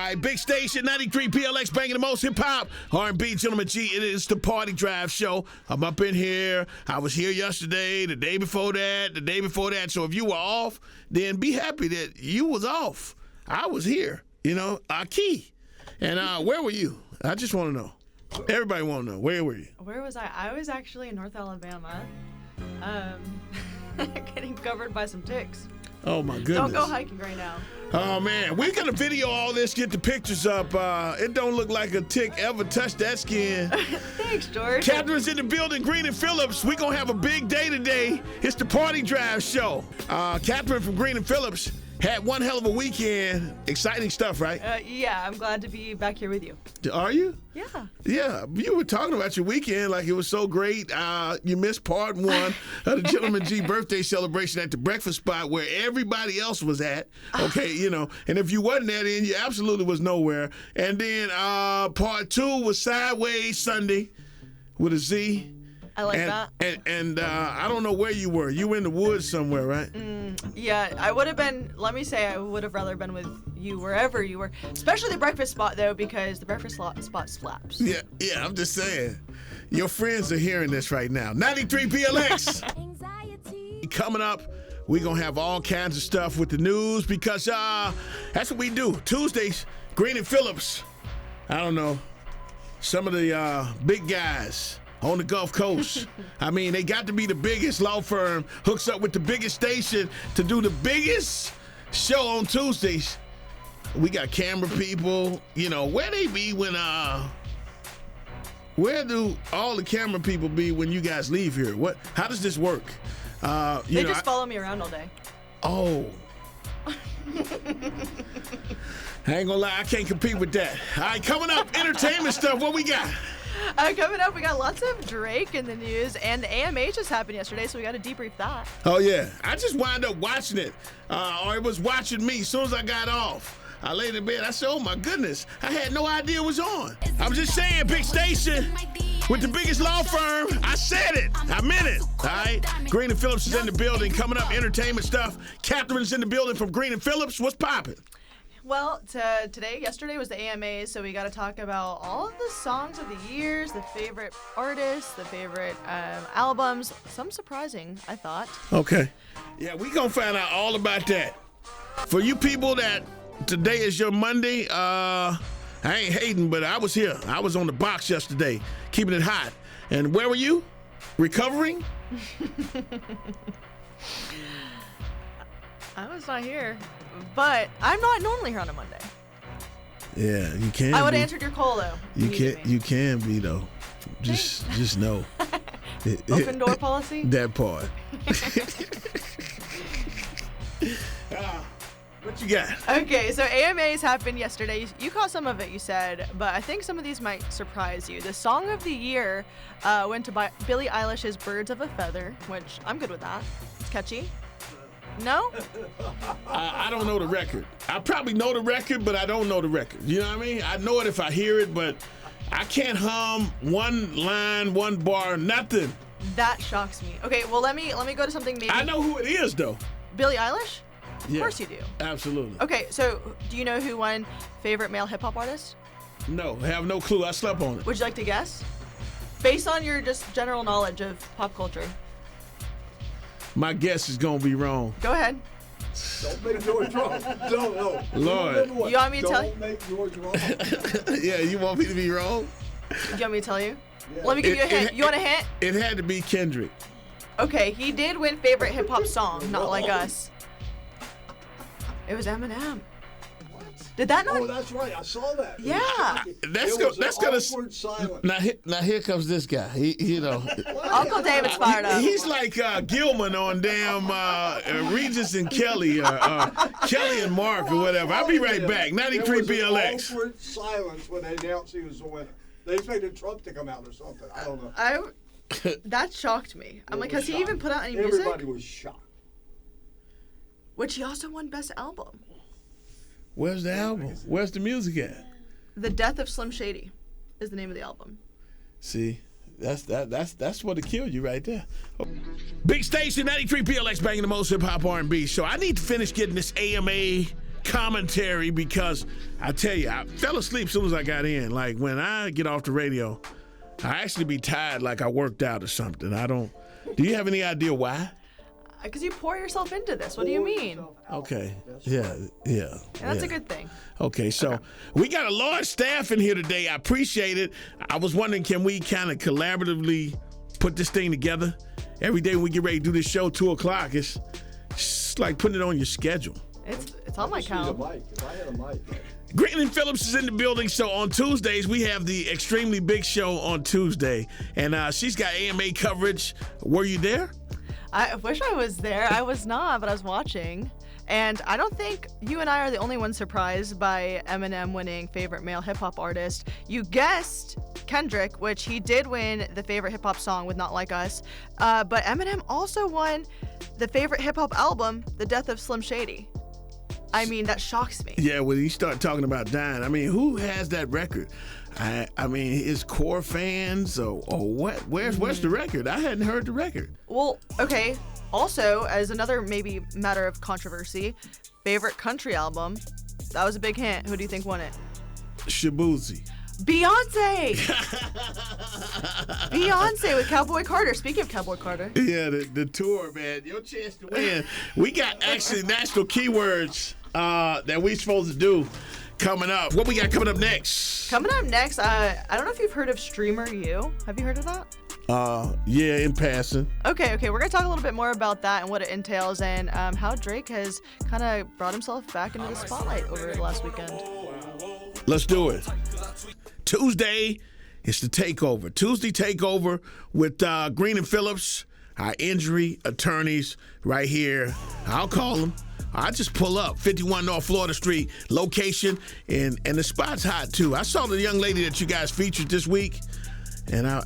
right, big station, 93 PLX, banging the most hip-hop, R&B, Gentleman G. It is the Party Drive Show. I'm up in here. I was here yesterday, the day before that. So if you were off, then be happy that you was off. I was here, Key. And where were you? I just want to know. Everybody want to know. Where were you? Where was I? I was actually in North Alabama, getting covered by some ticks. Oh, my goodness. Don't go hiking right now. Oh, man. We're going to video all this, get the pictures up. It don't look like a tick ever touched that skin. Thanks, George. Catherine's in the building, Green and Phillips. We're going to have a big day today. It's the Party Drive Show. Catherine from Green and Phillips had one hell of a weekend. Exciting stuff, right? Yeah, I'm glad to be back here with you. Are you? Yeah. Yeah, you were talking about your weekend like it was so great. You missed part one of the Gentleman G birthday celebration at the breakfast spot where everybody else was at. Okay, and if you wasn't at it, you absolutely was nowhere. And then part two was Sideways Sunday with a Z. I like that. And I don't know where you were. You were in the woods somewhere, right? Yeah, I would have been, let me say, I would have rather been with you wherever you were. Especially the breakfast spot, though, because the breakfast spot slaps. Yeah, I'm just saying. Your friends are hearing this right now. 93 PLX. Coming up, we're going to have all kinds of stuff with the news because that's what we do. Tuesdays, Green and Phillips. I don't know. Some of the big guys on the Gulf Coast. I mean, they got to be the biggest law firm, hooks up with the biggest station to do the biggest show on Tuesdays. We got camera people, where they be when, where do all the camera people be when you guys leave here? How does this work? They just follow me around all day. Oh. I ain't gonna lie, I can't compete with that. All right, coming up, entertainment stuff, what we got? Coming up, we got lots of Drake in the news, and AMA just happened yesterday, so we got to debrief that. Oh, yeah. I just wound up watching it, or it was watching me as soon as I got off. I laid in bed. I said, oh, my goodness. I had no idea it was on. I'm just saying, big station with the biggest law firm. I said it. I meant it. All right? Green and Phillips is in the building. Coming up, entertainment stuff. Catherine's in the building from Green and Phillips. What's popping? Well, yesterday was the AMAs, so we got to talk about all of the songs of the years, the favorite artists, the favorite albums. Some surprising, I thought. Okay. Yeah, we going to find out all about that. For you people that today is your Monday, I ain't hating, but I was here. I was on the box yesterday, keeping it hot. And where were you? Recovering? I was not here. But I'm not normally here on a Monday. Yeah, you can. I would have answered your call though. You can be though. Just know. Open door policy. That part. What you got? Okay, so AMAs happened yesterday. You caught some of it, you said, but I think some of these might surprise you. The song of the year went to Billie Eilish's "Birds of a Feather," which I'm good with that. It's catchy. No? I don't know the record. I probably know the record, but I don't know the record. You know what I mean? I know it if I hear it, but I can't hum one line, one bar, nothing. That shocks me. Okay, well let me go to something maybe. I know who it is though. Billie Eilish? Yeah, of course you do. Absolutely. Okay, so do you know who won favorite male hip hop artist? No, I have no clue. I slept on it. Would you like to guess? Based on your just general knowledge of pop culture. My guess is gonna be wrong. Go ahead. Don't make George wrong. No. Lord. You want me to tell you? Don't make George wrong. Yeah, you want me to be wrong? You want me to tell you? Yeah. Let me give you a hint. You want a hint? It had to be Kendrick. Okay, he did win favorite hip hop song, not like us. It was Eminem. Did that not? Oh, that's right. I saw that. Yeah. That's gonna. Now here comes this guy. Uncle David's fired up. He's like Gilman on damn Regis and Kelly, or Kelly and Mark, or whatever. I'll be right back. 93 PLX. Awkward silence when they announced he was the winner. They expected Trump to come out or something. I don't know. That shocked me. I'm like, has he even put out any Everybody music? was shocked. Which he also won Best Album. Where's the album? Where's the music at? The Death of Slim Shady is the name of the album. See, that's what'll kill you right there. Big station, 93 PLX, banging the most hip hop R&B show. I need to finish getting this AMA commentary because I tell you, I fell asleep as soon as I got in. Like when I get off the radio, I actually be tired like I worked out or something. Do you have any idea why? Because you pour yourself into this. What do you mean? Okay. Yeah. And that's a good thing. Okay, so we got a large staff in here today. I appreciate it. I was wondering, can we kind of collaboratively put this thing together? Every day when we get ready to do this show, 2 o'clock, it's just like putting it on your schedule. It's on my calendar. If I had a mic. Gritton and Phillips is in the building, so on Tuesdays, we have the Extremely Big Show on Tuesday, and she's got AMA coverage. Were you there? I wish I was there. I was not, but I was watching. And I don't think you and I are the only ones surprised by Eminem winning favorite male hip-hop artist. You guessed Kendrick, which he did win the favorite hip-hop song with Not Like Us. But Eminem also won the favorite hip-hop album, The Death of Slim Shady. I mean, that shocks me. Yeah, when you start talking about dying, I mean, who has that record? I mean, is core fans or what? Where's the record? I hadn't heard the record. Well, okay. Also, as another maybe matter of controversy, favorite country album, that was a big hint. Who do you think won it? Shaboozey. Beyonce! Beyonce with Cowboy Carter. Speaking of Cowboy Carter. Yeah, the tour, man. Your chance to win. We got actually national keywords that we supposed to do coming up. What we got coming up next? Coming up next, I don't know if you've heard of Streamer U. Have you heard of that? Yeah, in passing. Okay, we're gonna talk a little bit more about that and what it entails and how Drake has kind of brought himself back into the spotlight over the last weekend. Let's do it. Tuesday, it's the takeover. Tuesday takeover with Green and Phillips, our injury attorneys right here. I'll call them. I just pull up 51 North Florida Street location, and the spot's hot too. I saw the young lady that you guys featured this week, and I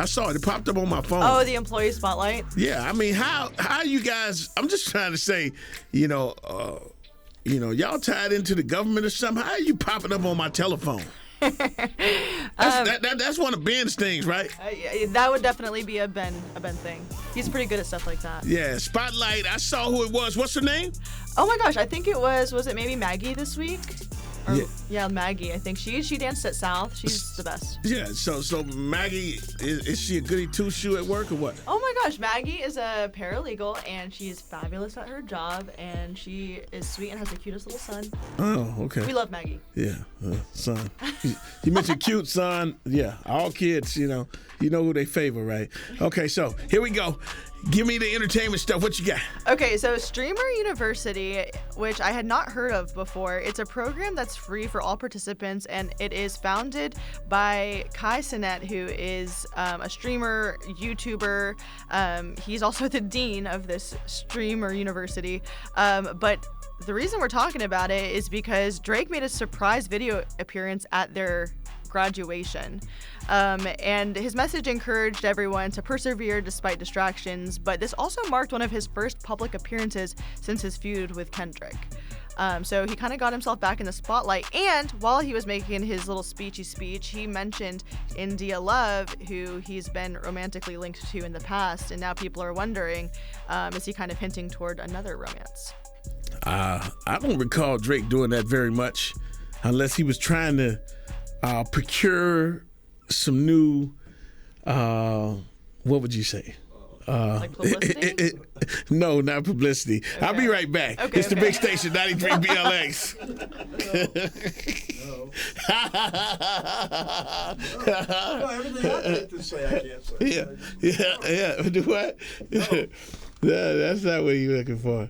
saw it. It popped up on my phone. Oh, the employee spotlight? Yeah, I mean, how you guys, I'm just trying to say, y'all tied into the government or something. How are you popping up on my telephone? That's one of Ben's things, right? That would definitely be a Ben thing. He's pretty good at stuff like that. Yeah, spotlight. I saw who it was. What's her name? Oh my gosh, I think it was it maybe Maggie this week? Yeah, Maggie. I think she danced at South. She's the best. Yeah. So Maggie, is she a goody two shoe at work or what? Oh my gosh, Maggie is a paralegal and she's fabulous at her job and she is sweet and has the cutest little son. Oh, okay. We love Maggie. Yeah, son. You mentioned cute son. Yeah, all kids. You know who they favor, right? Okay, so here we go. Give me the entertainment stuff. What you got? Okay, so Streamer University, which I had not heard of before, it's a program that's free for all participants, and it is founded by Kai Cenat, who is a streamer, YouTuber. He's also the dean of this Streamer University. But the reason we're talking about it is because Drake made a surprise video appearance at their graduation. And his message encouraged everyone to persevere despite distractions, but this also marked one of his first public appearances since his feud with Kendrick. So he kind of got himself back in the spotlight, and while he was making his little speech, he mentioned India Love, who he's been romantically linked to in the past, and now people are wondering, is he kind of hinting toward another romance? I don't recall Drake doing that very much, unless he was trying to procure some new, what would you say? Like publicity? No, not publicity. Okay. I'll be right back. Okay, it's the big station, 93 BLX. No, everything I think to say, I can't say. Yeah. Do what? No. That's not what you're looking for.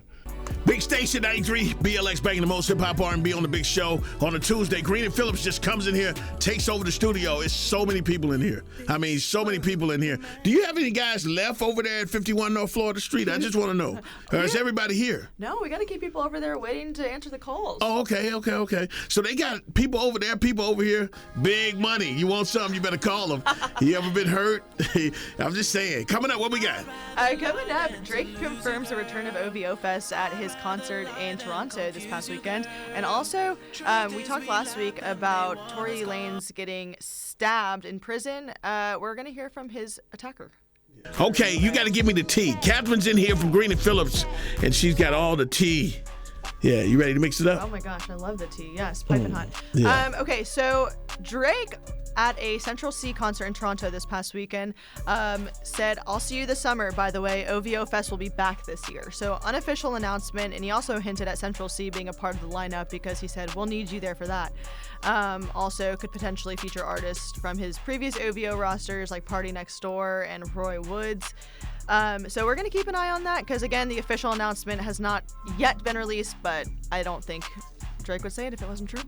Big station 93, BLX banging the most hip-hop R&B on the big show on a Tuesday. Green and Phillips just comes in here, takes over the studio. It's so many people in here. So many people in here. Do you have any guys left over there at 51 North Florida Street? I just want to know. Or is everybody here? No, we got to keep people over there waiting to answer the calls. Oh, okay. So they got people over there, people over here. Big money. You want something, you better call them. You ever been hurt? I'm just saying. Coming up, what we got? Coming up, Drake confirms the return of OVO Fest at his concert in Toronto this past weekend. And also, we talked last week about Tory Lanez getting stabbed in prison. We're going to hear from his attacker. Okay, you got to give me the tea. Catherine's in here from Green and Phillips, and she's got all the tea Yeah, you ready to mix it up? Oh my gosh, I love the tea. Yes, piping hot. Yeah. Okay, so Drake at a Central C concert in Toronto this past weekend said, "I'll see you this summer. By the way, OVO Fest will be back this year." So unofficial announcement, and he also hinted at Central C being a part of the lineup because he said, "We'll need you there for that." Also could potentially feature artists from his previous OVO rosters like Party Next Door and Roy Woods. So we're going to keep an eye on that because, again, the official announcement has not yet been released, but I don't think Drake would say it if it wasn't true.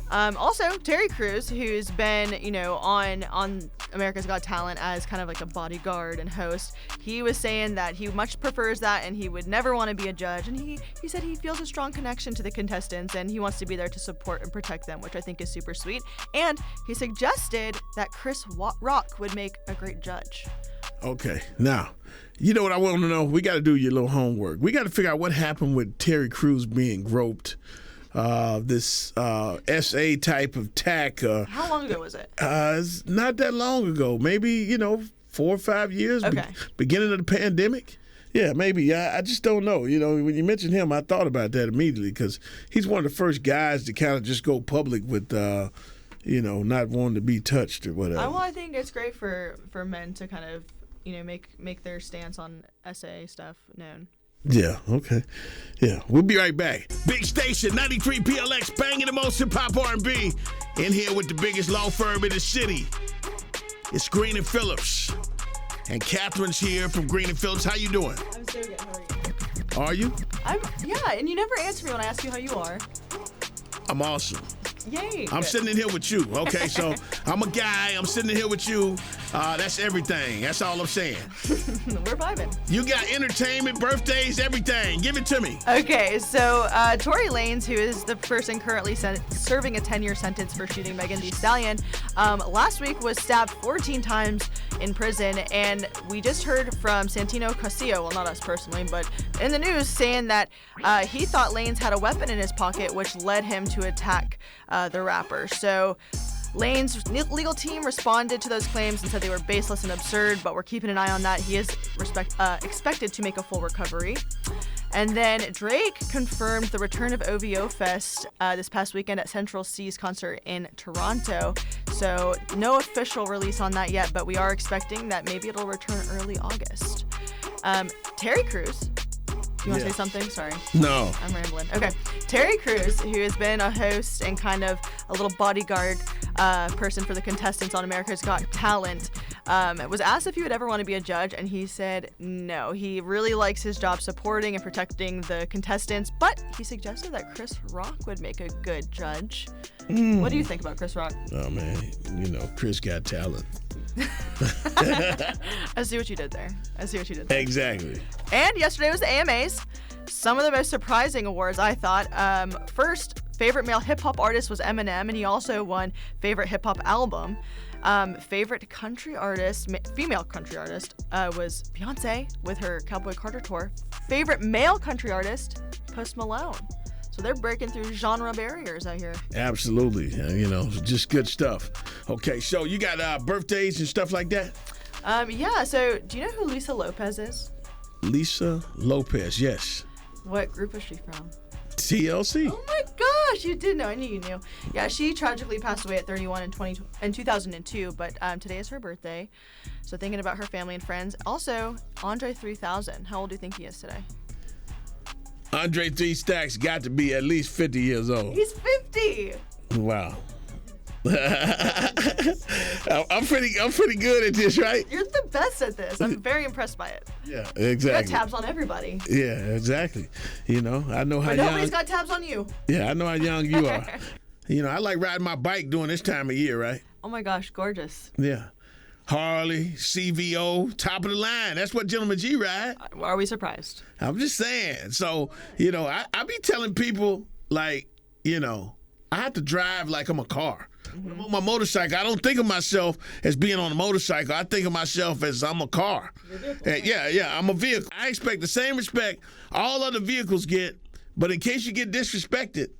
Also, Terry Crews, who's been, on America's Got Talent as kind of like a bodyguard and host, he was saying that he much prefers that and he would never want to be a judge. And he said he feels a strong connection to the contestants and he wants to be there to support and protect them, which I think is super sweet. And he suggested that Chris Rock would make a great judge. Okay, now, you know what I want to know? We got to do your little homework. We got to figure out what happened with Terry Crews being groped. This SA type of tack. How long ago was it? It's not that long ago. Maybe, 4 or 5 years. Okay. Beginning of the pandemic. Yeah, maybe. I just don't know. When you mentioned him, I thought about that immediately because he's one of the first guys to kind of just go public with, not wanting to be touched or whatever. Well, I think it's great for men to kind of, make their stance on SA stuff known. Yeah, okay. Yeah, we'll be right back. Big station, 93 PLX, banging the most hip-hop R&B. In here with the biggest law firm in the city. It's Green and Phillips. And Catherine's here from Green and Phillips. How you doing? I'm so good. How are Are you? you? Yeah, and you never answer me when I ask you how you are. I'm awesome. Yay. I'm sitting in here with you, okay? So I'm a guy. I'm sitting in here with you. That's everything. That's all I'm saying. We're vibing. You got entertainment, birthdays, everything. Give it to me. Okay, so Tory Lanez, who is the person currently serving a 10-year sentence for shooting Megan Thee Stallion, last week was stabbed 14 times in prison, and we just heard from Santino Castillo, well, not us personally, but in the news, saying that he thought Lanez had a weapon in his pocket, which led him to attack the rapper. So Lane's legal team responded to those claims and said they were baseless and absurd, but we're keeping an eye on that. He is expected to make a full recovery. And then Drake confirmed the return of OVO Fest this past weekend at Central C's concert in Toronto. So no official release on that yet, but we are expecting that maybe it'll return early August. Terry Crews. You want to say something? Sorry. No. I'm rambling. Okay. Terry Crews, who has been a host and kind of a little bodyguard person for the contestants on America's Got Talent, was asked if he would ever want to be a judge, and he said no. He really likes his job supporting and protecting the contestants, but he suggested that Chris Rock would make a good judge. What do you think about Chris Rock? Oh, man. Chris got talent. I see what you did there. Exactly. And yesterday was the AMAs. Some of the most surprising awards, I thought. First, favorite male hip-hop artist was Eminem, and he also won favorite hip-hop album. Favorite country artist, female country artist, was Beyonce with her Cowboy Carter tour. Favorite male country artist, Post Malone. So they're breaking through genre barriers out here. Absolutely. Just good stuff. Okay, so you got birthdays and stuff like that? Yeah, so do you know who Lisa Lopez is? Lisa Lopez, yes. What group is she from? TLC. Oh my gosh, you did know. I knew you knew. Yeah, she tragically passed away at 31 in 2002, but today is her birthday. So thinking about her family and friends. Also, Andre 3000. How old do you think he is today? Andre 3 Stacks got to be at least 50 years old. He's 50. Wow. I'm pretty good at this, right? You're the best at this. I'm very impressed by it. Yeah, exactly. You got tabs on everybody. Yeah, exactly. I know how but young. Nobody's got tabs on you. Yeah, I know how young you are. I like riding my bike during this time of year, right? Oh my gosh, gorgeous. Yeah. Harley, CVO, top of the line. That's what Gentleman G ride. Are we surprised? I'm just saying. So, I be telling people, I have to drive like I'm a car. When I'm on my motorcycle, I don't think of myself as being on a motorcycle. I think of myself as I'm a car. Yeah, I'm a vehicle. I expect the same respect all other vehicles get, but in case you get disrespected.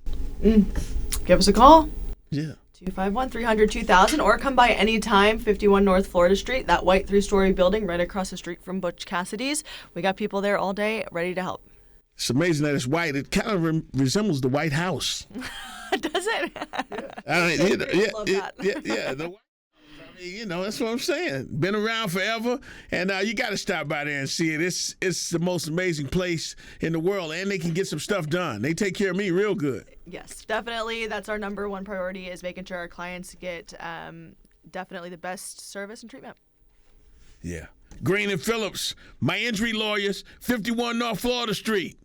Give us a call. Yeah. 251-300-2000 or come by anytime, 51 North Florida Street, that white 3-story building right across the street from Butch Cassidy's. We got people there all day ready to help. It's amazing that it's white. It kind of resembles the White House. Does it? Yeah. That's what I'm saying. Been around forever, and you got to stop by there and see it. It's the most amazing place in the world, and they can get some stuff done. They take care of me real good. Yes, definitely. That's our number one priority, is making sure our clients get definitely the best service and treatment. Yeah. Green and Phillips, my injury lawyers, 51 North Florida Street.